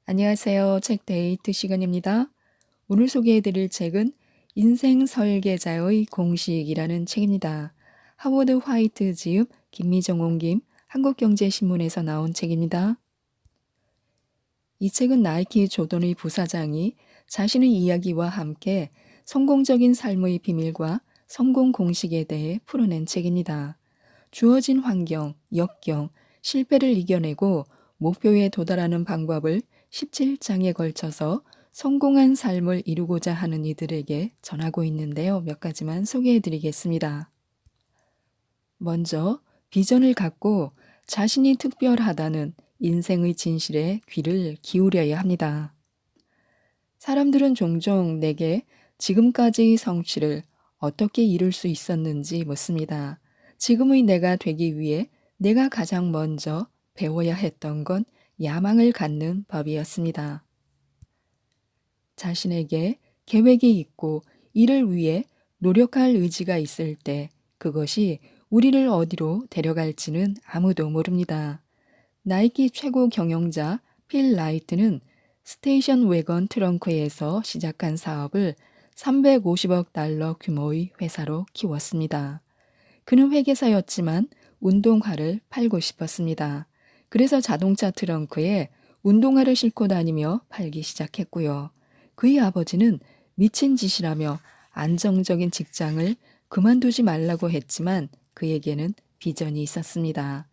안녕하세요. 책 데이트 시간입니다. 오늘 소개해드릴 책은 인생 설계자의 공식이라는 책입니다. 하워드 화이트 지읍, 김미정 옮김, 한국경제신문에서 나온 책입니다. 이 책은 나이키 조던의 부사장이 자신의 이야기와 함께 성공적인 삶의 비밀과 성공 공식에 대해 풀어낸 책입니다. 주어진 환경, 역경, 실패를 이겨내고 목표에 도달하는 방법을 17장에 걸쳐서 성공한 삶을 이루고자 하는 이들에게 전하고 있는데요. 몇 가지만 소개해 드리겠습니다. 먼저 비전을 갖고 자신이 특별하다는 인생의 진실에 귀를 기울여야 합니다. 사람들은 종종 내게 지금까지의 성취를 어떻게 이룰 수 있었는지 묻습니다. 지금의 내가 되기 위해 내가 가장 먼저 배워야 했던 건 야망을 갖는 법이었습니다. 자신에게 계획이 있고 이를 위해 노력할 의지가 있을 때 그것이 우리를 어디로 데려갈지는 아무도 모릅니다. 나이키 최고 경영자 필 라이트는 스테이션 웨건 트렁크에서 시작한 사업을 350억 달러 규모의 회사로 키웠습니다. 그는 회계사였지만 운동화를 팔고 싶었습니다. 그래서 자동차 트렁크에 운동화를 싣고 다니며 팔기 시작했고요. 그의 아버지는 미친 짓이라며 안정적인 직장을 그만두지 말라고 했지만 그에게는 비전이 있었습니다.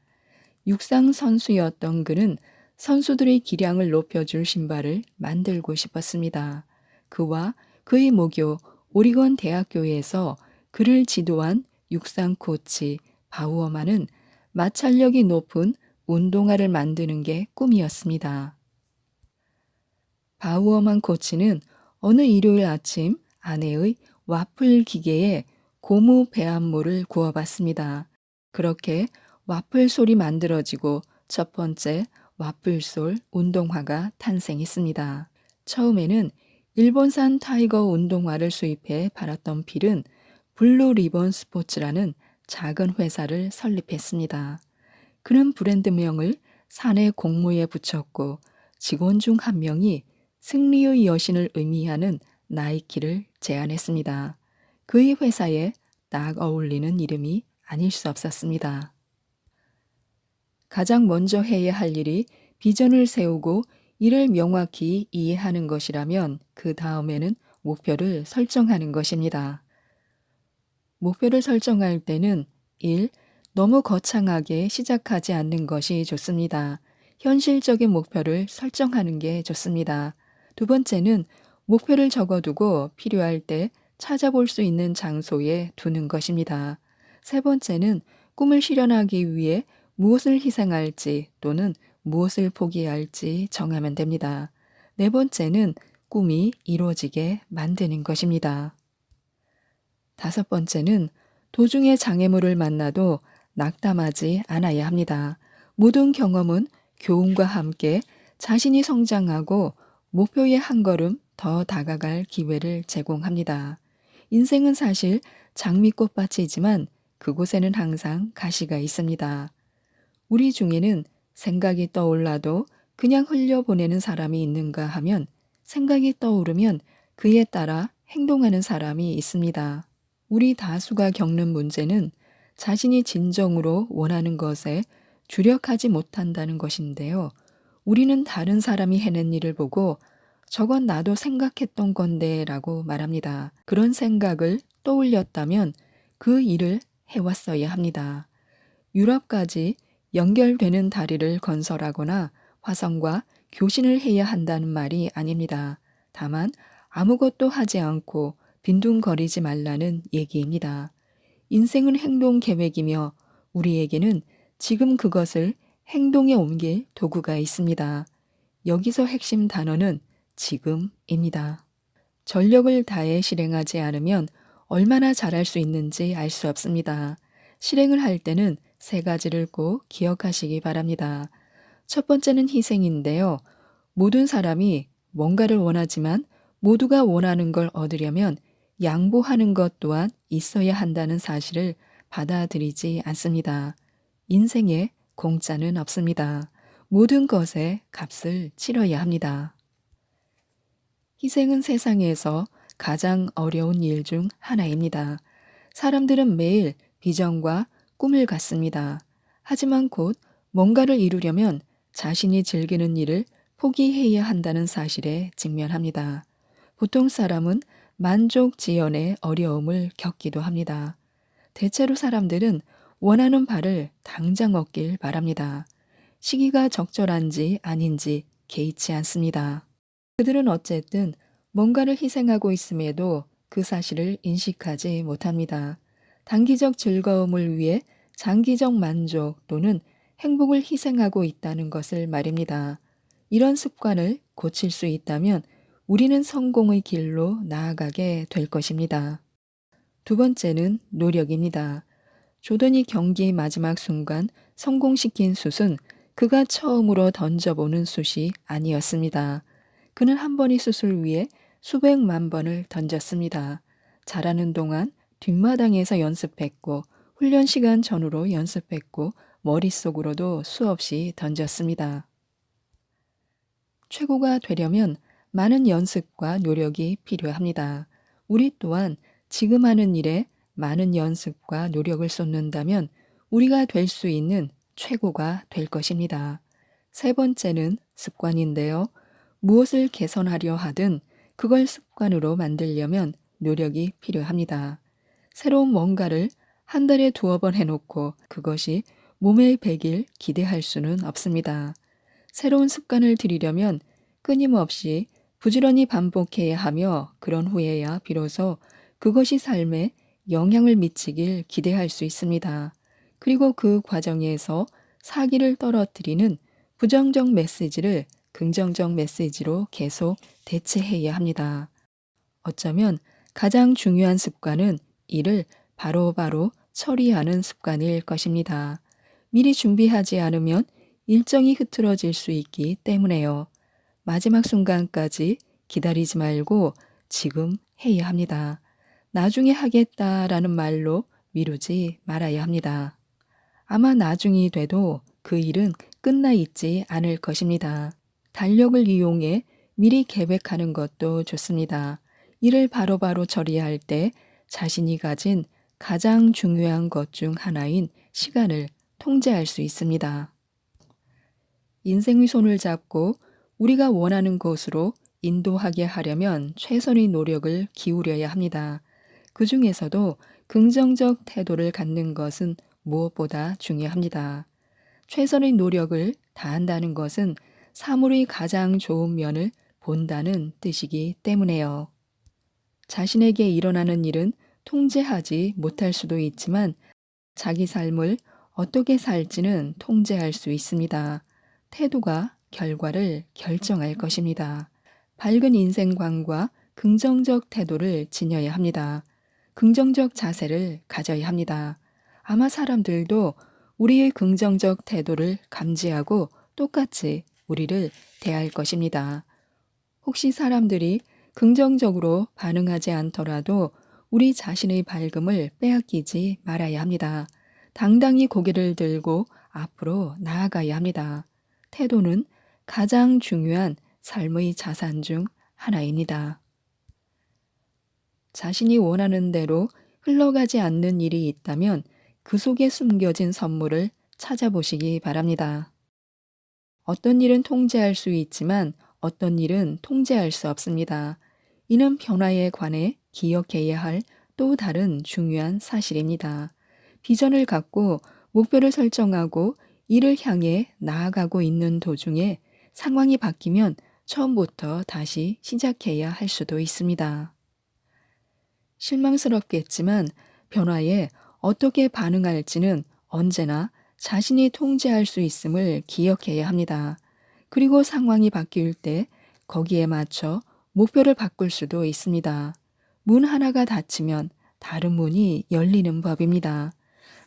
육상 선수였던 그는 선수들의 기량을 높여줄 신발을 만들고 싶었습니다. 그와 그의 모교 오리건 대학교에서 그를 지도한 육상 코치 바우어만은 마찰력이 높은 운동화를 만드는 게 꿈이었습니다. 바우어만 코치는 어느 일요일 아침 아내의 와플 기계에 고무 배합물을 구워봤습니다. 그렇게 와플 솔이 만들어지고 첫 번째 와플솔 운동화가 탄생했습니다. 처음에는 일본산 타이거 운동화를 수입해 팔았던 필은 블루 리본 스포츠라는 작은 회사를 설립했습니다. 그는 브랜드명을 사내 공모에 붙였고 직원 중 한 명이 승리의 여신을 의미하는 나이키를 제안했습니다. 그의 회사에 딱 어울리는 이름이 아닐 수 없었습니다. 가장 먼저 해야 할 일이 비전을 세우고 이를 명확히 이해하는 것이라면 그 다음에는 목표를 설정하는 것입니다. 목표를 설정할 때는 1. 너무 거창하게 시작하지 않는 것이 좋습니다. 현실적인 목표를 설정하는 게 좋습니다. 두 번째는 목표를 적어두고 필요할 때 찾아볼 수 있는 장소에 두는 것입니다. 세 번째는 꿈을 실현하기 위해 무엇을 희생할지 또는 무엇을 포기할지 정하면 됩니다. 네 번째는 꿈이 이루어지게 만드는 것입니다. 다섯 번째는 도중에 장애물을 만나도 낙담하지 않아야 합니다. 모든 경험은 교훈과 함께 자신이 성장하고 목표에 한 걸음 더 다가갈 기회를 제공합니다. 인생은 사실 장미꽃밭이지만 그곳에는 항상 가시가 있습니다. 우리 중에는 생각이 떠올라도 그냥 흘려보내는 사람이 있는가 하면 생각이 떠오르면 그에 따라 행동하는 사람이 있습니다. 우리 다수가 겪는 문제는 자신이 진정으로 원하는 것에 주력하지 못한다는 것인데요. 우리는 다른 사람이 해낸 일을 보고 저건 나도 생각했던 건데 라고 말합니다. 그런 생각을 떠올렸다면 그 일을 해왔어야 합니다. 유럽까지 연결되는 다리를 건설하거나 화성과 교신을 해야 한다는 말이 아닙니다. 다만 아무것도 하지 않고 빈둥거리지 말라는 얘기입니다. 인생은 행동 계획이며 우리에게는 지금 그것을 행동에 옮길 도구가 있습니다. 여기서 핵심 단어는 지금입니다. 전력을 다해 실행하지 않으면 얼마나 잘할 수 있는지 알 수 없습니다. 실행을 할 때는 세 가지를 꼭 기억하시기 바랍니다. 첫 번째는 희생인데요. 모든 사람이 뭔가를 원하지만 모두가 원하는 걸 얻으려면 양보하는 것 또한 있어야 한다는 사실을 받아들이지 않습니다. 인생에 공짜는 없습니다. 모든 것에 값을 치러야 합니다. 희생은 세상에서 가장 어려운 일 중 하나입니다. 사람들은 매일 비전과 꿈을 갖습니다. 하지만 곧 뭔가를 이루려면 자신이 즐기는 일을 포기해야 한다는 사실에 직면합니다. 보통 사람은 만족 지연의 어려움을 겪기도 합니다. 대체로 사람들은 원하는 바를 당장 얻길 바랍니다. 시기가 적절한지 아닌지 개의치 않습니다. 그들은 어쨌든 뭔가를 희생하고 있음에도 그 사실을 인식하지 못합니다. 단기적 즐거움을 위해 장기적 만족 또는 행복을 희생하고 있다는 것을 말입니다. 이런 습관을 고칠 수 있다면 우리는 성공의 길로 나아가게 될 것입니다. 두 번째는 노력입니다. 조던이 경기 마지막 순간 성공시킨 숫은 그가 처음으로 던져보는 숫이 아니었습니다. 그는 한 번의 숫을 위해 수백만 번을 던졌습니다. 잘하는 동안 뒷마당에서 연습했고 훈련 시간 전후로 연습했고 머릿속으로도 수없이 던졌습니다. 최고가 되려면 많은 연습과 노력이 필요합니다. 우리 또한 지금 하는 일에 많은 연습과 노력을 쏟는다면 우리가 될 수 있는 최고가 될 것입니다. 세 번째는 습관인데요. 무엇을 개선하려 하든 그걸 습관으로 만들려면 노력이 필요합니다. 새로운 뭔가를 한 달에 2번 해놓고 그것이 몸에 배길 기대할 수는 없습니다. 새로운 습관을 들이려면 끊임없이 부지런히 반복해야 하며 그런 후에야 비로소 그것이 삶에 영향을 미치길 기대할 수 있습니다. 그리고 그 과정에서 사기를 떨어뜨리는 부정적 메시지를 긍정적 메시지로 계속 대체해야 합니다. 어쩌면 가장 중요한 습관은 일을 바로바로 처리하는 습관일 것입니다. 미리 준비하지 않으면 일정이 흐트러질 수 있기 때문에요. 마지막 순간까지 기다리지 말고 지금 해야 합니다. 나중에 하겠다라는 말로 미루지 말아야 합니다. 아마 나중이 돼도 그 일은 끝나 있지 않을 것입니다. 달력을 이용해 미리 계획하는 것도 좋습니다. 일을 바로바로 처리할 때 자신이 가진 가장 중요한 것 중 하나인 시간을 통제할 수 있습니다. 인생의 손을 잡고 우리가 원하는 곳으로 인도하게 하려면 최선의 노력을 기울여야 합니다. 그 중에서도 긍정적 태도를 갖는 것은 무엇보다 중요합니다. 최선의 노력을 다한다는 것은 사물의 가장 좋은 면을 본다는 뜻이기 때문에요. 자신에게 일어나는 일은 통제하지 못할 수도 있지만 자기 삶을 어떻게 살지는 통제할 수 있습니다. 태도가 결과를 결정할 것입니다. 밝은 인생관과 긍정적 태도를 지녀야 합니다. 긍정적 자세를 가져야 합니다. 아마 사람들도 우리의 긍정적 태도를 감지하고 똑같이 우리를 대할 것입니다. 혹시 사람들이 긍정적으로 반응하지 않더라도 우리 자신의 밝음을 빼앗기지 말아야 합니다. 당당히 고개를 들고 앞으로 나아가야 합니다. 태도는 가장 중요한 삶의 자산 중 하나입니다. 자신이 원하는 대로 흘러가지 않는 일이 있다면 그 속에 숨겨진 선물을 찾아보시기 바랍니다. 어떤 일은 통제할 수 있지만 어떤 일은 통제할 수 없습니다. 이는 변화에 관해 기억해야 할 또 다른 중요한 사실입니다. 비전을 갖고 목표를 설정하고 이를 향해 나아가고 있는 도중에 상황이 바뀌면 처음부터 다시 시작해야 할 수도 있습니다. 실망스럽겠지만 변화에 어떻게 반응할지는 언제나 자신이 통제할 수 있음을 기억해야 합니다. 그리고 상황이 바뀔 때 거기에 맞춰 목표를 바꿀 수도 있습니다. 문 하나가 닫히면 다른 문이 열리는 법입니다.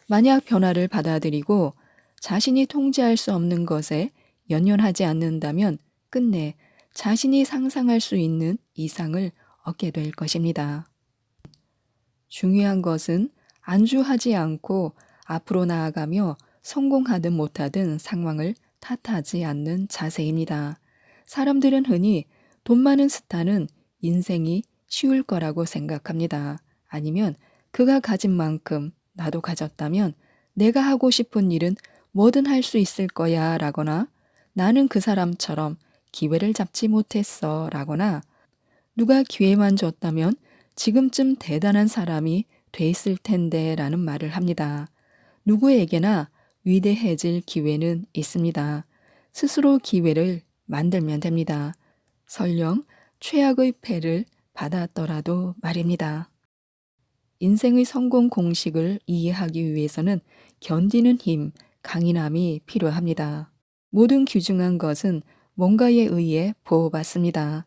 만약 변화를 받아들이고 자신이 통제할 수 없는 것에 연연하지 않는다면 끝내 자신이 상상할 수 있는 이상을 얻게 될 것입니다. 중요한 것은 안주하지 않고 앞으로 나아가며 성공하든 못하든 상황을 탓하지 않는 자세입니다. 사람들은 흔히 돈 많은 스타는 인생이 쉬울 거라고 생각합니다. 아니면 그가 가진 만큼 나도 가졌다면 내가 하고 싶은 일은 뭐든 할 수 있을 거야 라거나 나는 그 사람처럼 기회를 잡지 못했어 라거나 누가 기회만 줬다면 지금쯤 대단한 사람이 돼 있을 텐데 라는 말을 합니다. 누구에게나 위대해질 기회는 있습니다. 스스로 기회를 만들면 됩니다. 설령 최악의 패를 받았더라도 말입니다. 인생의 성공 공식을 이해하기 위해서는 견디는 힘, 강인함이 필요합니다. 모든 귀중한 것은 뭔가에 의해 보호받습니다.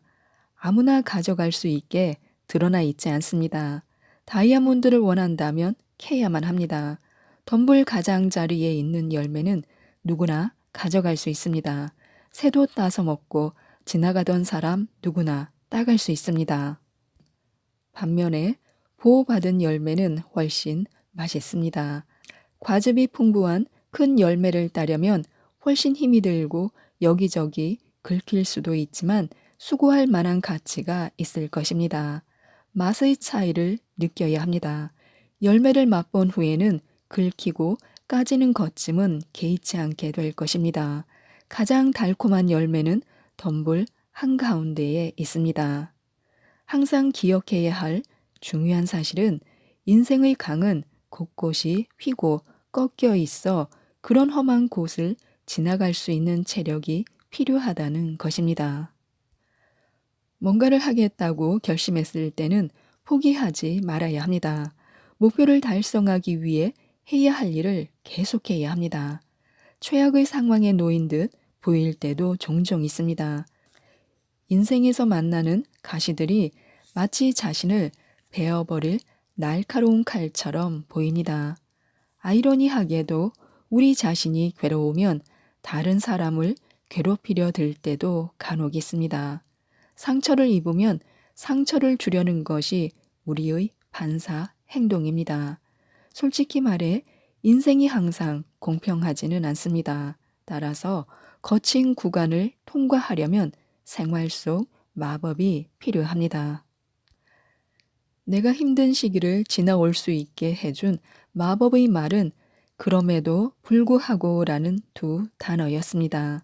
아무나 가져갈 수 있게 드러나 있지 않습니다. 다이아몬드를 원한다면 캐야만 합니다. 덤불 가장자리에 있는 열매는 누구나 가져갈 수 있습니다. 새도 따서 먹고 지나가던 사람 누구나 따갈 수 있습니다. 반면에 보호받은 열매는 훨씬 맛있습니다. 과즙이 풍부한 큰 열매를 따려면 훨씬 힘이 들고 여기저기 긁힐 수도 있지만 수고할 만한 가치가 있을 것입니다. 맛의 차이를 느껴야 합니다. 열매를 맛본 후에는 긁히고 까지는 겉짐은 개의치 않게 될 것입니다. 가장 달콤한 열매는 덤불 한가운데에 있습니다. 항상 기억해야 할 중요한 사실은 인생의 강은 곳곳이 휘고 꺾여 있어 그런 험한 곳을 지나갈 수 있는 체력이 필요하다는 것입니다. 뭔가를 하겠다고 결심했을 때는 포기하지 말아야 합니다. 목표를 달성하기 위해 해야 할 일을 계속해야 합니다. 최악의 상황에 놓인 듯 보일 때도 종종 있습니다. 인생에서 만나는 가시들이 마치 자신을 베어버릴 날카로운 칼처럼 보입니다. 아이러니하게도 우리 자신이 괴로우면 다른 사람을 괴롭히려 들 때도 간혹 있습니다. 상처를 입으면 상처를 주려는 것이 우리의 반사 행동입니다. 솔직히 말해 인생이 항상 공평하지는 않습니다. 따라서 거친 구간을 통과하려면 생활 속 마법이 필요합니다. 내가 힘든 시기를 지나올 수 있게 해준 마법의 말은 그럼에도 불구하고 라는 두 단어였습니다.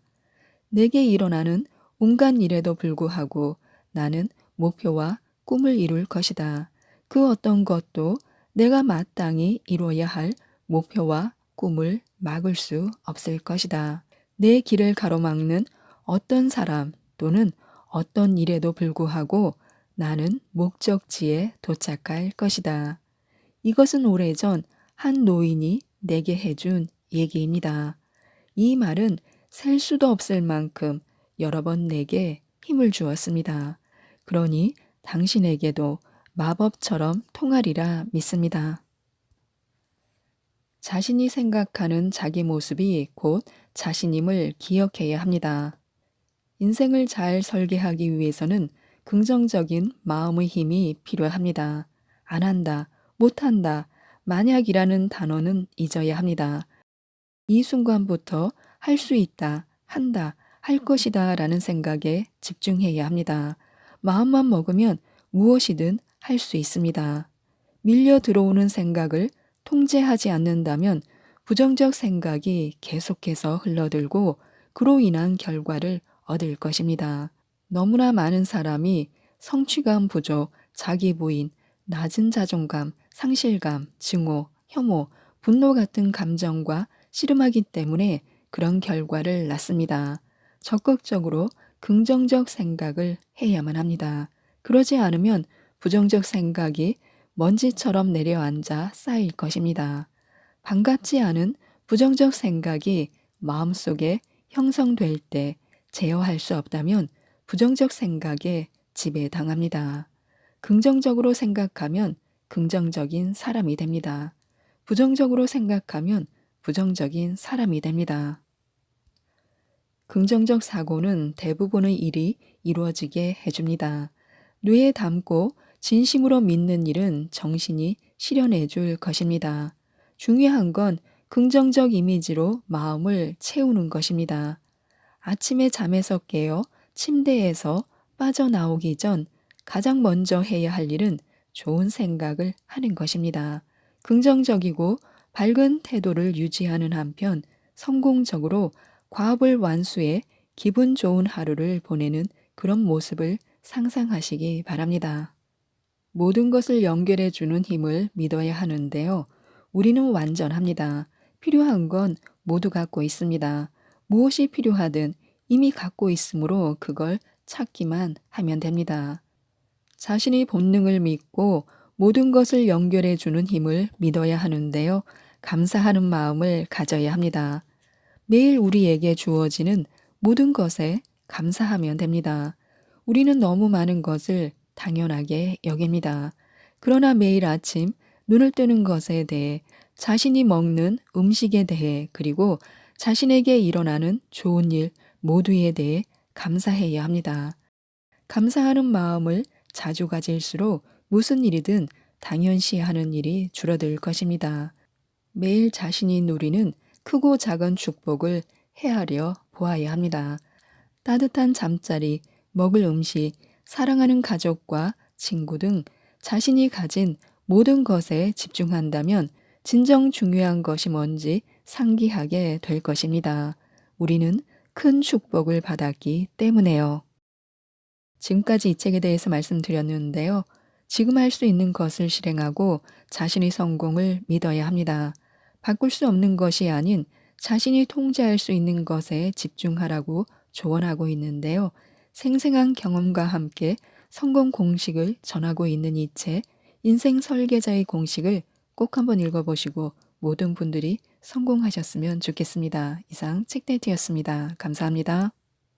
내게 일어나는 온갖 일에도 불구하고 나는 목표와 꿈을 이룰 것이다. 그 어떤 것도 내가 마땅히 이루어야 할 목표와 꿈을 막을 수 없을 것이다. 내 길을 가로막는 어떤 사람 또는 어떤 일에도 불구하고 나는 목적지에 도착할 것이다. 이것은 오래전 한 노인이 내게 해준 얘기입니다. 이 말은 셀 수도 없을 만큼 여러 번 내게 힘을 주었습니다. 그러니 당신에게도 마법처럼 통하리라 믿습니다. 자신이 생각하는 자기 모습이 곧 자신임을 기억해야 합니다. 인생을 잘 설계하기 위해서는 긍정적인 마음의 힘이 필요합니다. 안 한다, 못한다, 만약이라는 단어는 잊어야 합니다. 이 순간부터 할 수 있다, 한다, 할 것이다 라는 생각에 집중해야 합니다. 마음만 먹으면 무엇이든 할 수 있습니다. 밀려 들어오는 생각을 통제하지 않는다면 부정적 생각이 계속해서 흘러들고 그로 인한 결과를 얻을 것입니다. 너무나 많은 사람이 성취감 부족, 자기 부인, 낮은 자존감, 상실감, 증오, 혐오, 분노 같은 감정과 씨름하기 때문에 그런 결과를 낳습니다. 적극적으로 긍정적 생각을 해야만 합니다. 그러지 않으면 부정적 생각이 먼지처럼 내려앉아 쌓일 것입니다. 반갑지 않은 부정적 생각이 마음속에 형성될 때 제어할 수 없다면 부정적 생각에 지배당합니다. 긍정적으로 생각하면 긍정적인 사람이 됩니다. 부정적으로 생각하면 부정적인 사람이 됩니다. 긍정적 사고는 대부분의 일이 이루어지게 해줍니다. 뇌에 담고 진심으로 믿는 일은 정신이 실현해 줄 것입니다. 중요한 건 긍정적 이미지로 마음을 채우는 것입니다. 아침에 잠에서 깨어 침대에서 빠져나오기 전 가장 먼저 해야 할 일은 좋은 생각을 하는 것입니다. 긍정적이고 밝은 태도를 유지하는 한편 성공적으로 과업을 완수해 기분 좋은 하루를 보내는 그런 모습을 상상하시기 바랍니다. 모든 것을 연결해 주는 힘을 믿어야 하는데요. 우리는 완전합니다. 필요한 건 모두 갖고 있습니다. 무엇이 필요하든 이미 갖고 있으므로 그걸 찾기만 하면 됩니다. 자신의 본능을 믿고 모든 것을 연결해 주는 힘을 믿어야 하는데요. 감사하는 마음을 가져야 합니다. 매일 우리에게 주어지는 모든 것에 감사하면 됩니다. 우리는 너무 많은 것을 당연하게 여깁니다. 그러나 매일 아침 눈을 뜨는 것에 대해, 자신이 먹는 음식에 대해, 그리고 자신에게 일어나는 좋은 일 모두에 대해 감사해야 합니다. 감사하는 마음을 자주 가질수록 무슨 일이든 당연시하는 일이 줄어들 것입니다. 매일 자신이 누리는 크고 작은 축복을 헤아려 보아야 합니다. 따뜻한 잠자리, 먹을 음식, 사랑하는 가족과 친구 등 자신이 가진 모든 것에 집중한다면 진정 중요한 것이 뭔지 상기하게 될 것입니다. 우리는 큰 축복을 받았기 때문에요. 지금까지 이 책에 대해서 말씀드렸는데요. 지금 할 수 있는 것을 실행하고 자신의 성공을 믿어야 합니다. 바꿀 수 없는 것이 아닌 자신이 통제할 수 있는 것에 집중하라고 조언하고 있는데요. 생생한 경험과 함께 성공 공식을 전하고 있는 이 책, 인생 설계자의 공식을 꼭 한번 읽어보시고 모든 분들이 성공하셨으면 좋겠습니다. 이상 책데이트였습니다. 감사합니다.